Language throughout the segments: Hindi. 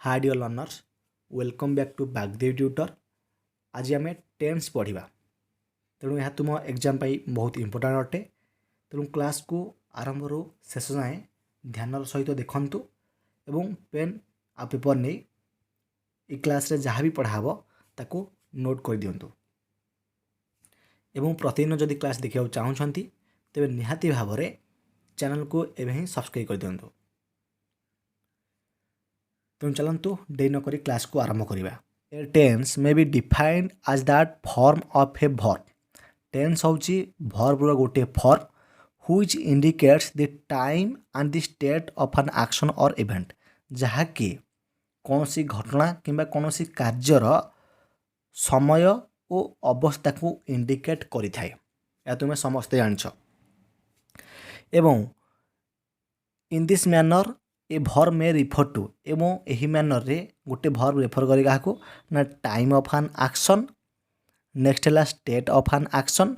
Hi dear learners, welcome back to Bagdev Tutor. आज आम टेन्स पढ़ा। तेणु यह तुम एग्जाम बहुत इंपोर्टाट अटे। तेणु क्लास को आरंभ रू शेष जाए ध्यान सहित देखु एवं पेन आ पेपर नहीं इ क्लास रे जहाँ भी पढ़ाब ताको नोट कर दिंतु। एवं प्रतिदिन जदि क्लास देखा चाहूँगी तेरे निहाती भाव में चैनल को एवं ही सब्सक्राइब कर दिंतु। तेणु चलतु डे नक क्लास को आरंभ करवा। A tense may be defined as that form of a verb. Tense हूँ वर्बर गोटे form which indicates the time and the state of an action और इवेंट, जहाँकि कौन सी घटना किंबा कौन सी कार्यर समय और अवस्था को इंडिकेट करिथाए। या तुम्हें समस्ते जानिछ। एवं in this manner a verb may refer to एवं यही मैनर रे गोटे भर्ब रेफर करे क्या ना time of an action, next है स्टेट ऑफ एन एक्शन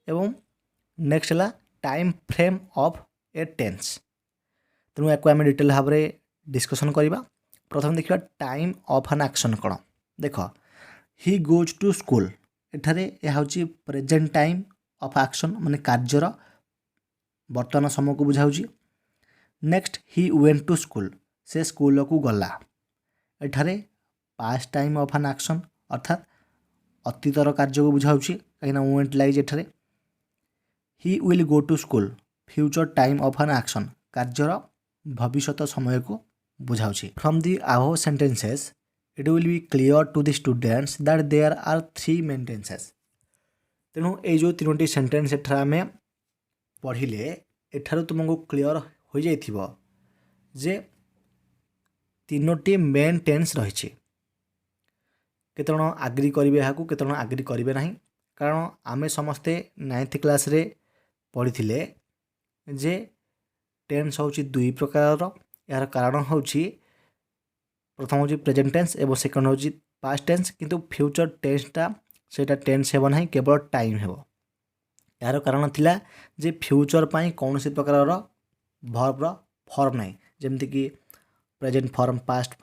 एवं नेक्स्ट है time frame of a tense. तेणु या आम डिटेल भाव में डिस्कसन करवा। प्रथम देखा टाइम ऑफ एन एक्शन कौन। देख ही गोज टू स्कूल, एठारे यह हूँ प्रेजेंट टाइम ऑफ एक्शन माने कार्यर वर्तमान समय को बुझाऊँ। Next he went to school, से स्कूल को गला। एठारे past time of an action अर्थात अतीतर कार्य को बुझाऊँ कहीं वेंट लगे एठारे। He will go to school, future time of an action कार्यर भविष्यत समय को बुझाऊँ। From the above sentences it will be clear to the students that there are three main tenses. तेणु ये जो तीनोटी सेंटेंस एठार आम पढ़िले एठार तुमको क्लियर हो जाइथिबो जे तीनोटी मेन टेन्स रही। केते जण आग्री करेंगे यहाँ केते जण आग्री करेंगे ना, कारण आमे समस्ते 9th क्लास रे पढ़ी जे टेन्स हूँ दुई प्रकार। यार कारण हूँ प्रथम हूँ प्रेजेंट टेन्स एवं सेकंड हूँ पास्ट टेन्स, किंतु फ्यूचर टेन्सटा सेटा टेन्स हेब ना, केवल टाइम हेब। यार कारण थिला जे फ्यूचर पाई कौन सी प्रकार भर्बर फॉर्म नहीं, जमती कि present form, past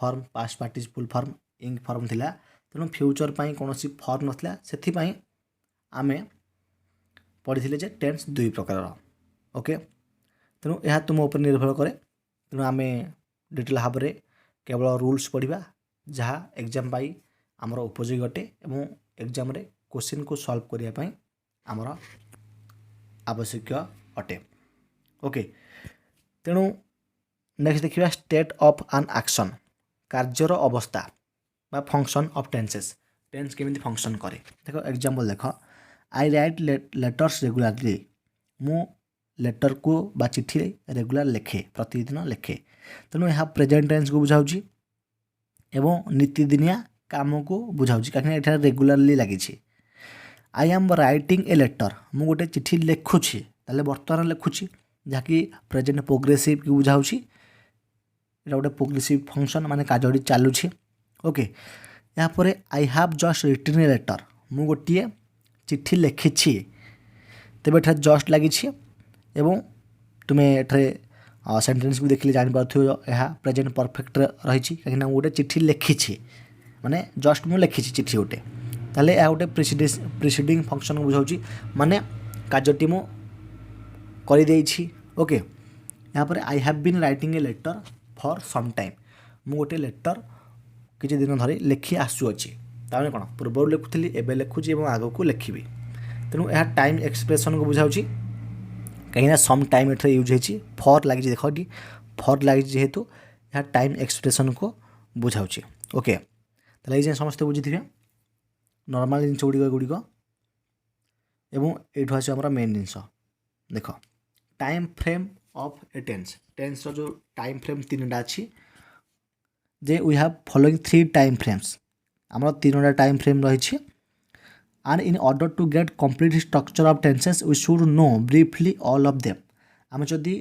participle form, ing form थिला। तेणु फ्यूचर पाई कौन सी फॉर्म नथिला, सेथिपाई आमे पढ़ी जे टेन्स दुई प्रकार। ओके, तेणु यह तुम ऊपर निर्भर करे। तेणु आमे डिटेल भाव में केवल रूल्स पढ़ा जहाँ एग्जाम पाई आमर उपयोगी अटे एवं एग्जाम रे क्वेश्चन को सॉल्व करने आमर आवश्यक अटे। ओके, तेणु नेक्स्ट देखिए state of an action, career अवस्था बा फंक्शन ऑफ टेंसेस। टेन्स केमिति फंक्शन करे देखो। एग्जांपल देख, आई राइट लेटर्स रेगुलारली, मु लेटर को बा चिठी रेगुलार लिखे, प्रतिदिन लिखे। तेणु यह प्रेजेंट टेन्स को बुझाऊँ एवं नीतिदिनिया काम को बुझाऊँ, कहीं रेगुलारली लगी। I am writing a letter, मु गोटे चिठी लिखुची, ताले वर्तमान लिखुची, जहाँकि प्रेजेंट प्रोग्रेसिव की बुझाऊँ। गोटे प्रोग्रेसिव फंक्शन माने कार्य चलुची। ओके, यहाँ पर I have just written a letter, मु गोटे चिठी लिखी, तेरे एठार जस्ट लगी। एवं तुम्हें एठारे सेंटेंस भी देखिले जान पारथि यह प्रेजेंट परफेक्ट रही, कहीं गोटे चिठी लिखी माने जस्ट मु लिखी चिठी गोटे, ताले यह गोटे प्रिसीडिंग फंक्शन को बुझाऊँ, माने कार्यटी मु कर देछि। ओके, यहाँ पर I have been writing a letter for some time, मु गोटे लेटर किसी दिन धरी लिखी आसुअछि, ताने कौन पूर्व लिखुली एवं लिखुची और आग को लिखी। तेणु यह टाइम एक्सप्रेशन को बुझाऊँ, कहीं सम टाइम एठे यूज होती, फॉर लगी। देख फॉर लगी जेहेतु यह टाइम एक्सप्रेशन को बुझाऊँ। ओके, तो ये समस्त बुझी थे नॉर्मल जिन गुड़िक एवं ये आस मेन जिनस। देख time frame of a tense, tense जो टाइम फ्रेम तीनटा अच्छी जे we have following 3 time frames, आम तीनोटा टाइम फ्रेम रही। And in order to get complete structure of tenses we should know briefly all of them. आम जदि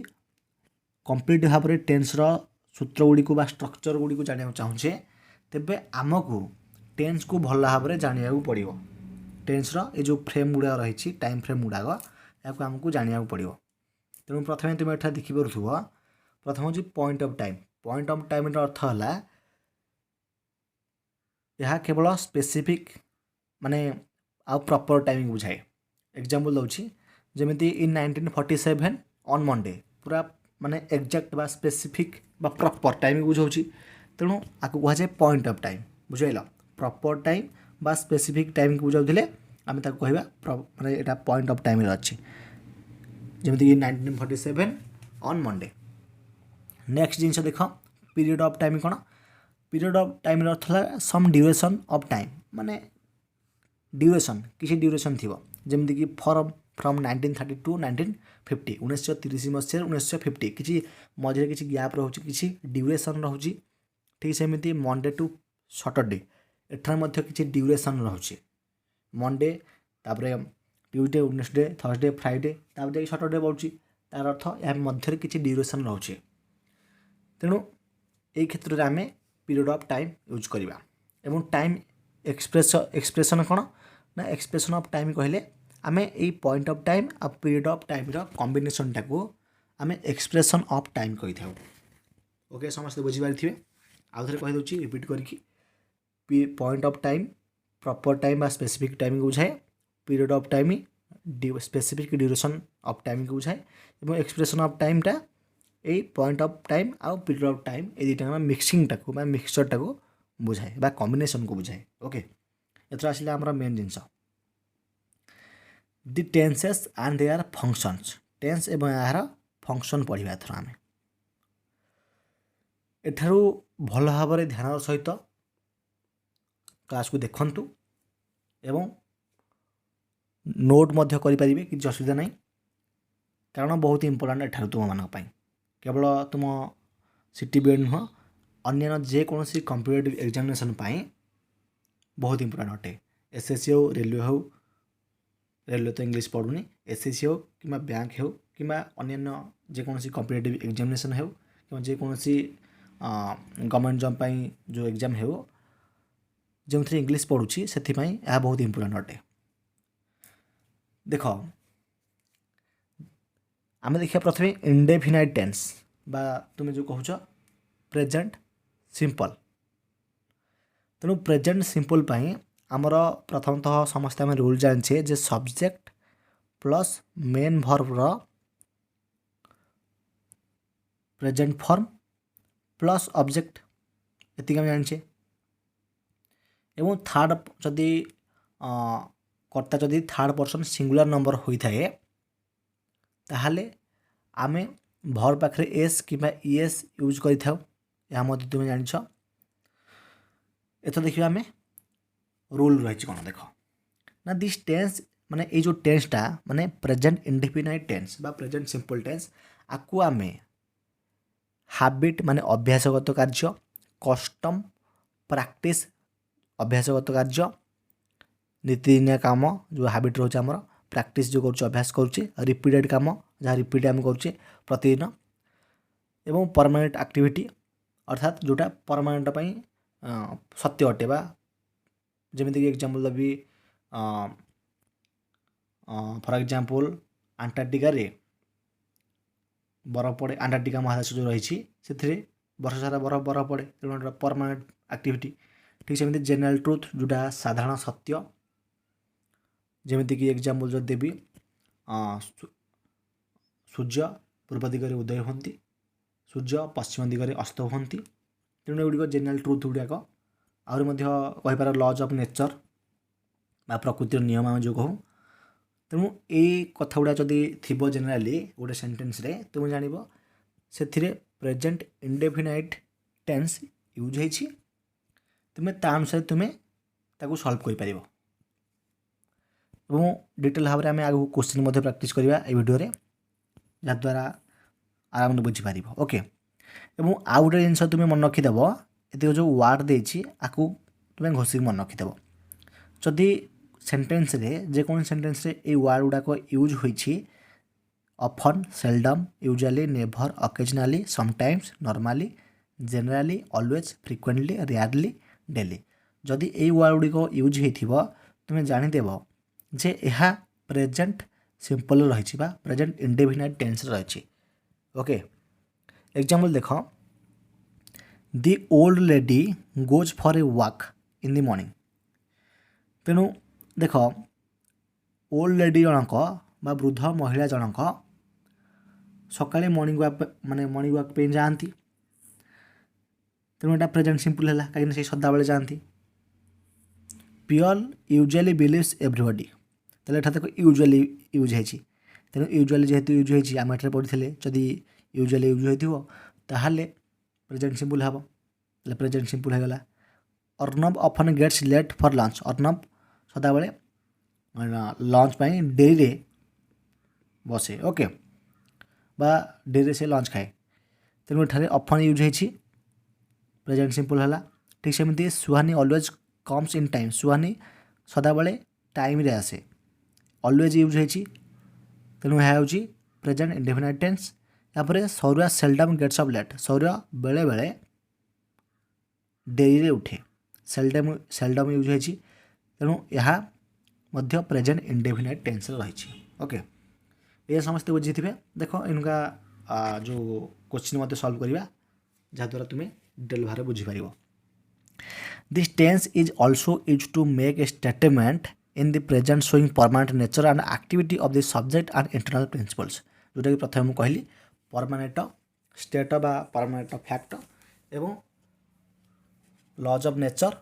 कंप्लीट भाव में टेन्सर सूत्र गुड़िक स्ट्रक्चर गुड़िक जाना चाहूँचे, तेबे आमको टेन्स को भल भाव में जाना पड़ो। टेन्सर ये जो फ्रेम गुड़ा रही, टाइम फ्रेम गुड़ाक या आमको जाना पड़ो। तेणु प्रथम तुम एठा देखिपुव, प्रथम हूँ point of time. Point of time अर्थ है यह केवल स्पेसिफिक माने आ प्रॉपर टाइमिंग बुझाए एग्जांपल दउछि जेमिति इन 1947 ऑन मंडे पूरा माने एग्जैक्ट बा स्पेसिफिक बा प्रॉपर टाइमिंग बुझाउछि तेणु आकु कहा जाए पॉइंट ऑफ टाइम बुझाइल प्रॉपर टाइम बा स्पेसिफिक टाइमिंग बुझाउथिले आमे ताकु कहबा माने एटा पॉइंट ऑफ टाइम रे अछि जेमिति 1947 ऑन मंडे। नेक्स्ट जिनस देख पीरियड ऑफ टाइम कौन पीरियड ऑफ टाइम अर्थ है सम ड्यूरेशन ऑफ टाइम माने ड्यूरेशन किसी ड्यूरेशन थी जमीक कि फ्रम 1930 टू 1950 1930 मसीह 1950 किसी मझे किसी गैप रोचे किसी ड्यूरेशन रोचे ठीक सेमती मंडे टू सैटरडे एठार किसी ड्यूरेशन रोचे मंडे तापर ट्यूजडे वेडनेसडे थर्सडे फ्राइडे तापर जाकि सैटरडे पड़ुची तार अर्थ या मध्य किसी ड्यूरेशन रोचे तेणु यही क्षेत्र में आम पीरियड ऑफ टाइम यूज करवा एवं टाइम एक्सप्रेशन कौन ना एक्सप्रेशन ऑफ टाइम कहले आम यही पॉइंट ऑफ टाइम आ पीरियड ऑफ टाइम कॉम्बिनेशन टाको आम एक्सप्रेशन ऑफ टाइम कही था। ओके समस्त बुझीपारे आउ थे कहीदे रिपीट करके point of time proper time बा स्पेसिफिक टाइम को बुझाए period of time specific duration of time को बुझाए और एक्सप्रेशन ऑफ टाइम टा यही पॉइंट ऑफ टाइम आउ पीरियड ऑफ टाइम ये दुटा मिक्सिंग टाको मिक्सचर टाको बुझाए बा कॉम्बिनेशन को बुझाए। ओके एथर आसिले आमर मेन जिनस the tenses and their functions tense एवं यार फंक्शन पढ़ा एथर आम एठारू भल भाव ध्यान सहित क्लास को देखंतु एवं नोट मध्य करें कि असुविधा नहीं कारण बहुत इंपोर्टाट एठारू तुम मान केवल तुम सिटी बीएड नुह अन्य जेकोसी कॉम्पिटिटिव एग्जामिनेशन बहुत इंपोर्टाट अटे एसएससी हो रेलवे तो इंग्लिश पढ़ुनी एसएससी हो कि बैंक हो कि अन्य जेकोसी कॉम्पिटिटिव एग्जामिनेशन हो कि जेकोसी गवर्नमेंट जॉब जो एग्जाम हो जो थे इंग्लिश पढ़ुची से यह बहुत इंपोर्टाट अटे। देख आम देखिए प्रथम इंडेफिनाइट टेंस बा तुम जो कहूच प्रेजेंट सिंपल तेणु प्रेजेंट सिंपल आमर प्रथमतः समस्त आम रूल जाने जे subject plus main verb present form plus object ये जाने एवं थर्ड जदि कर्ता जदि थर्ड पर्सन सिंगुलर नंबर होता है ताहले आमे भर पाखे एस कि ईएस यूज कर तुम जान एत देखिए आम रूल रही कौन देख ना दिस टेंस माने ये जो टेंसटा माने प्रेजेंट इंडेफिनाइट टेंस बा प्रेजेंट सिंपल टेंस आकु आम हैबिट माने अभ्यासगत कार्य कस्टम प्रैक्टिस अभ्यासगत कार्य नीतिदिनिया काम जो हैबिट रोचे आमर प्रैक्टिस जो कर अभ्यास करुचे रिपीटेड काम जहाँ रिपीट आम करुचे प्रतिदिन एवं परमानेंट एक्टिविटी अर्थात जोटा परमानेंट सत्य अटे बा जमीक एग्जांपल देवी फॉर एग्जांपल अंटार्कटिका रे बरफ पड़े अंटार्कटिका महादेश जो रही वर्ष सारा बरफ पड़े तेणु परमानेंट एक्टिविटी ठीक सेमती जेनरल ट्रुथ जोटा साधारण सत्य जमीक एग्जांपल जो देवी सूर्य पूर्व दिगरे उदय होती सूर्य पश्चिम दिगरे अस्त होती तेणु एगुड़िक जेनरल ट्रुथ गुड़ाक आहुरी लॉज ऑफ नेचर बा प्रकृतिर नियम आम जो कहूँ तेणु ये कथा गुड़ा जदि थी जेनेराली गोटे सेंटेंस रे तुम जान से प्रेजेंट इंडेफिनाइट टेंस यूज होती तुम्हें ता अनुसार तुम्हें ताकू सॉल्व कर पार और डिटेल भाव में आम आगे क्वेश्चन प्रैक्टिस करवा ये वीडियो जहाद्वारा आराम बुझीपार। ओके और आउ गोटे जिन तुम्हें मन रखीदेव ये जो वार्ड देती आपको तुम्हें घोषिक मन रखीदेव जदि सेंटेंस रे जेको सेंटेंस रे ये वार्ड गुड़ाक यूज होती often seldom usually never occasionally sometimes normally generally always frequently rarely daily जदि ये वार्ड गुड़िक यूज हो तुम्हें जानीदेव जे यह प्रेजेंट सिंपल रही प्रेजेंट इंडेफिनाइट टेंस रही। ओके एग्जांपल देख दि old lady goes for a walk in the morning. तेणु देख ओल्ड लेडी जनक बा वृद्ध महिला जनक सकाळे मॉर्निंग वॉक माने मॉर्निंग वॉक पे जाती। तेणु यहाँ प्रेजेंट सिंपल है कहीं से सदाबले जाती। पियल यूजुअली बिलीव्स एवरीबॉडी तेल एठा देखो यूजुअली यूज है। तेणु यूजुअली जेहेतु यूज होती आम एठार पढ़ी जदि यूजुअली यूज हो ताहले प्रेजेंट सिंपल हम प्रेजेंट सिंपल होगा। Arnab often gets late for lunch Arnab सदाबले लंच पाई डेरी बसे ओके बा डेरी से लंच खाए। तेणु एठार ऑफन यूज होती प्रेजेंट सिंपल है। ठीक सेमती Suhani always comes in time Suhani सदाबले टाइम रे आसे ऑलवेज यूज होती। तेणु यह हूँ प्रेजेंट इंडेफिनाइट टेंस। यापर Sourya seldom gets up late Sourya बेले बेले डेरी रे उठे सेल्डम यूज होती। तेणु यह मध्य प्रेजेंट इंडेफिनाइट टेंस रही। ओके ये समस्ते बुझी थे। देख इनका जो क्वेश्चन मत सॉल्व करवा जहाँद्वारा तुम्हें डिटेल भाव बुझीपर। This tense is also use to make a statement in the present showing permanent nature and activity of the subject and internal principles जोटा कि प्रथम मुझे कहली परमानेंट स्टेट बा परमानेंट फैक्ट एवं लॉज ऑफ नेचर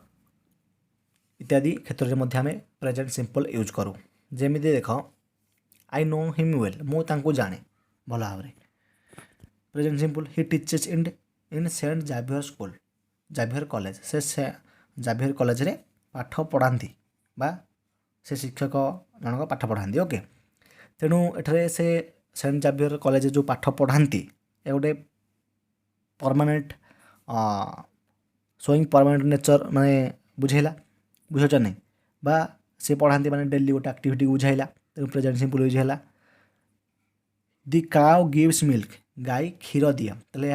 इत्यादि क्षेत्र में आम प्रेजेंट सिंपल यूज करूँ। जमी देख आई नो हिम वेल मुझे जाने भल भाव present simple he teaches in Saint Xavier school Xavier college से जाभियर कॉलेज रे पाठ पढ़ाती बा से शिक्षक जनक पाठ पढ़ाती। ओके तेणु एठारे से सेंट जाभियर कॉलेज जो पाठ पढ़ाती ए गोटे परमानेंट शोइंग परमानेंट नेचर माने बुझेला बुझ नहीं बा से पढ़ाती माने डेली गोटे एक्टिविटी बुझाइला तेणु प्रेजेंट सिंपल यूज है। दि काउ गिव्स मिल्क गाय क्षीर दिए तेल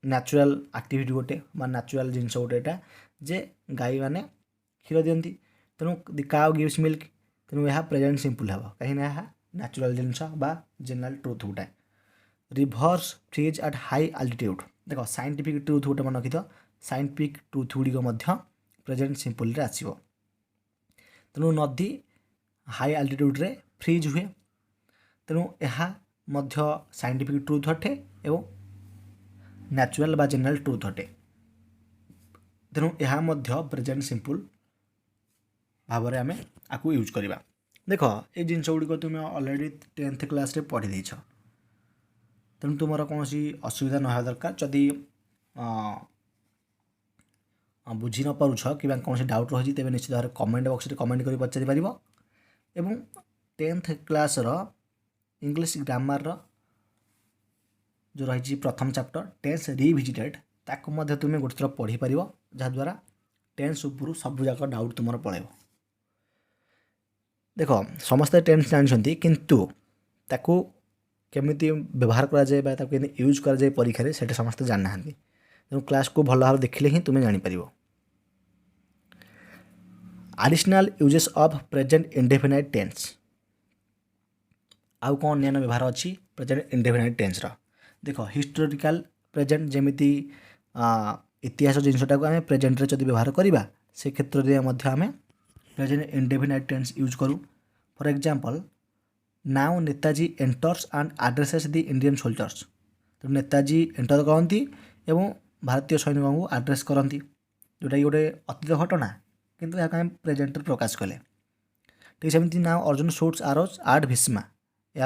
नेचुरल एक्टिविटी गोटे नेचुरल जिनस गोटे यहाँ जे गाय मैंने क्षीर दिखती तेणु दि काउ गिव्स मिल्क तेणु यह प्रेजेंट सिंपल हम कहीं नेचुरल जिनस बा जनरल ट्रुथ गोटे। Rivers freeze at high altitude देख साइंटिफिक ट्रुथ गोटे मन रखी साइंटिफिक ट्रुथ गुड़िक प्रेजेंट सिंपल रे आसीबो। तेणु नदी हाई अल्टीट्यूड रे फ्रीज हुए तेणु यह साइंटिफिक ट्रुथ अटे एवं नेचुरल बा जनरल ट्रुथ अटे। तेणु यह प्रेजेंट सिंपल भाव में आम आपको यूज करवा। देख ये जिनस गुड़िक तुम अलरेडी 10th क्लास रे पढ़ी देछ तेणु तुम कौन असुविधा ना दरकार जदि बुझी न पारुछ कि कौन डाउट रही तेज निश्चित भाव कमेंट बॉक्स रे कमेंट कर पचारि पार एवं 10th क्लास इंग्लिश ग्रामर जो रही प्रथम चैप्टर टेंस रिविजिटेड ताकू तुम्हें गोटे थर पढ़ी पार जहाँद्वारा टेंस उपरू सबूक डाउट तुम पड़े। देख समस्ते टेंस जानते किंतु ताकू केमिति व्यवहार करा यूज कर परीक्षा से समस्ते जाना तेणु क्लास को भल भाव देखिले ही तुम्हें जापर। Additional uses of present indefinite tense आउ कौन अन्य व्यवहार अच्छी प्रेजेंट इंडेफिनाइट टेंस देख हिस्टोरिकल प्रेजेंट जमीती इतिहास जिनसटा को आम प्रेजेंट जब व्यवहार करवा से क्षेत्र में आम प्रेजेंट इंडेफिनाइट टेंस यूज करूँ। For example now Netaji enters and addresses the Indian soldiers तो नेताजी एंटर करती एवं भारतीय सैनिकों को आड्रेस करती जोटा कि गोटे अतीत घटना किंतु यहाँ आम प्रेजेंट प्रकाश कले। ठीक सेमती नाउ अर्जुन शूट्स आरोज आट भीष्मा यह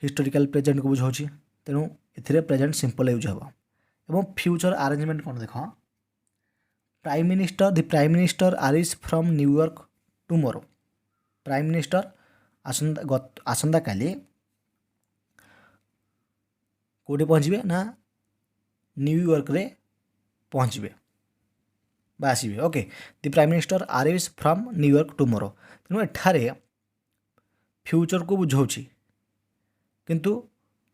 हिस्टोरिकल प्रेजेंट को बुझाऊँ तेणु ए प्रेजेंट सिंपल यूज हम। एवं फ्यूचर अरेंजमेंट कौन देख prime minister the prime minister arrives from New York tomorrow prime minister आसंता काली कौटी पहुँचे ना न्यूयॉर्क रे पहुँचे आसवे। Okay the prime minister arrives from New York tomorrow तेणु एठारे फ्यूचर को बुझाऊँ किंतु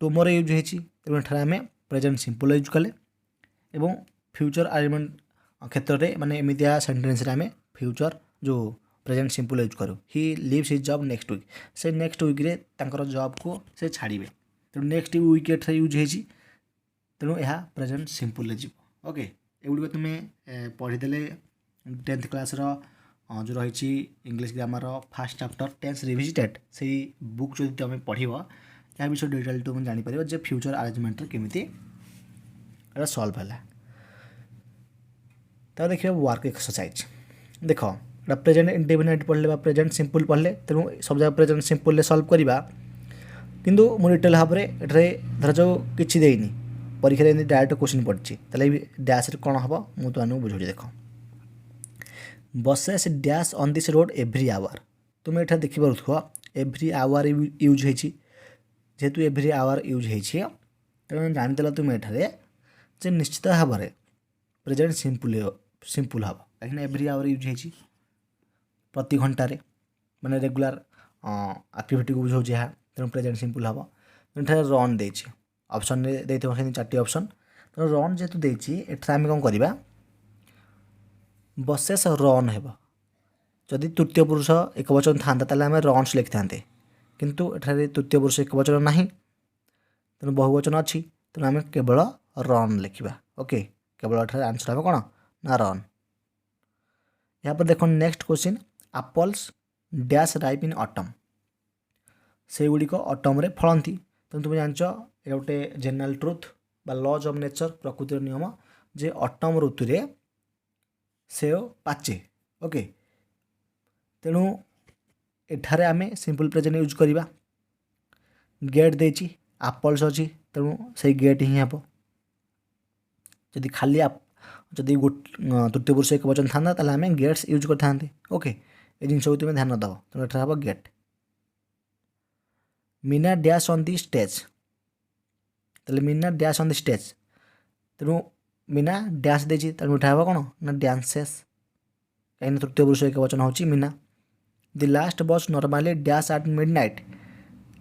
टुमोरो यूज होती तेणु एठारे आम प्रेजेंट सिंपल यूज कले एवं फ्यूचर अरेंजमेंट क्षेत्र में माने एमतिया सेंटेंस रे आम फ्यूचर जो प्रेजेंट सिंपल यूज करूँ। He leaves his job next week से नेक्स्ट वीक रे तांकर जॉब को से छाड़े तेणु नेक्स्ट वीक यूज होती तेणु यह प्रेजेंट सिंपल जीव। ओके एगुड़िक तुम्हें पढ़ीदे 10th क्लास जो रही English grammar first chapter tense revisited से बुक जो तुम पढ़ या विषय डिटेल तुम जापर जे फ्यूचर अरेंजमेंट केमी सल्व है। तो देखिए वर्क एक्सरसाइज देख प्रेजेंट इंडेफिनिट पढ़ले प्रेजेंट सिंपल पढ़ले तेणु सब जगह प्रेजेंट सिंपल सल्व करवा किंतु मु डिटेल भाव में धर जो किसी देनी परीक्षा डायरेक्ट क्वेश्चन पड़ी तेल डैश कौन हम मुझे तुमको बुझे देख buses dash on this road every hour तुम ये देखिपुव एव्री आवर यूज होती जेहेतु एव्री आवर यूज होती तेणु जानीदेल तुम ये निश्चित भाव में प्रेजेंट सिंपल हम कहीं एव्री आवर यूज होती प्रति घंटे माने रेगुलर एक्टिविटी को बुझाऊँ यहाँ तेणु प्रेजेंट सिंपल हम तेणु रन दे ऑप्शन दे 4टी ऑप्शन तेणु रन जेहेतु देती आम कौन करवा बसेस रन है जदि तृतीय पुरुष एक वचन था आम रन्स लिखि था किंतु एठारे तृतीय पुरुष एक वचन ना तेणु बहुवचन अच्छी तेणु आम केवल रन लिखा ओके केवल एठारे आंसर हम कौन ना रन। यहाँ पर देख next question apples dash ripe in autumn से गुड़िक ऑटम फलती तेणु तुम जान ये गोटे जेनराल ट्रुथ बा लॉज ऑफ नेचर प्रकृतिर नियम जे ऑटम ऋतु रे सेव पाचे ओके तेणु एठारे आमे सिंपल प्रेजेंट यूज करवा गेट देची एप्पल्स अच्छी तेणु से गेट ही हम जदि खाली जदि तृतीय पुरुष एक वचन था आम गेट्स यूज करते ओके ये जिन को तुम ध्यान दब तेणु एठार हम गेट। Meena dash on the stage तेल Meena dash on the stage तेणु मीना डैश देची तेणु एठा हम कौन ना डांसेस कहीं तृतीय पुरुष एक वचन हो मीना। दि लास्ट बस नॉर्मली डैश एट मिडनाइट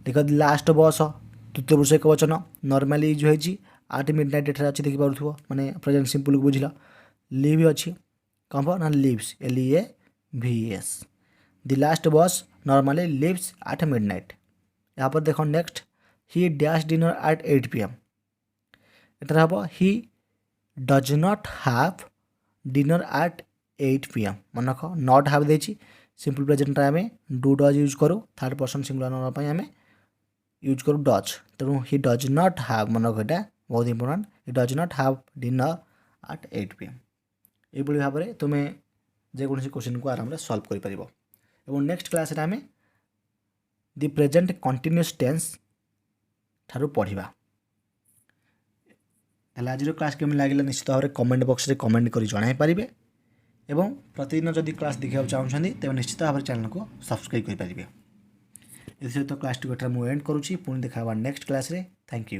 देख दि लास्ट बस तृतीय पुरुष एक वचन नॉर्मली यूज होती आट मिडनाइट एठार अच्छी देखिपुव माने प्रेजेंट सिंपल को बुझल लिव अच्छी कौन हम ना लिव्स LEAVES दि लास्ट बस नॉर्मली लिव्स एट मिडनाइट। यहाँ पर देख नेक्स्ट ही डैश डिनर एट 8 PM एठार हम he does not have dinner eight 8 PM मन रख नॉट हैव देची सिंपल प्रेजेंट आम डू डज यूज करूँ थर्ड पर्सन सिंगुलर नंबर आम यूज करूँ डज तेणु ही डज नॉट हैव मन रख यहाँ बहुत important he does not have dinner eight 8 PM ये भाव में तुम्हें जेकोसी क्वेश्चन को आराम से सल्व कर नेक्स्ट क्लास आम दि प्रेजेंट कंटिन्यूअस टेंस ठारू पढ़ा आज क्लास केमी लगे निश्चित भाव में कमेंट बॉक्स में कमेंट कर जन पारे एवं प्रतिदिन जदि क्लास देखा चाहते तेज निश्चित भाव में चैनल को सब्सक्राइब करेंगे। इस सहित क्लास टी मुझे एंड करुँची पुणी देखा नेक्स्ट क्लास रे। Thank you.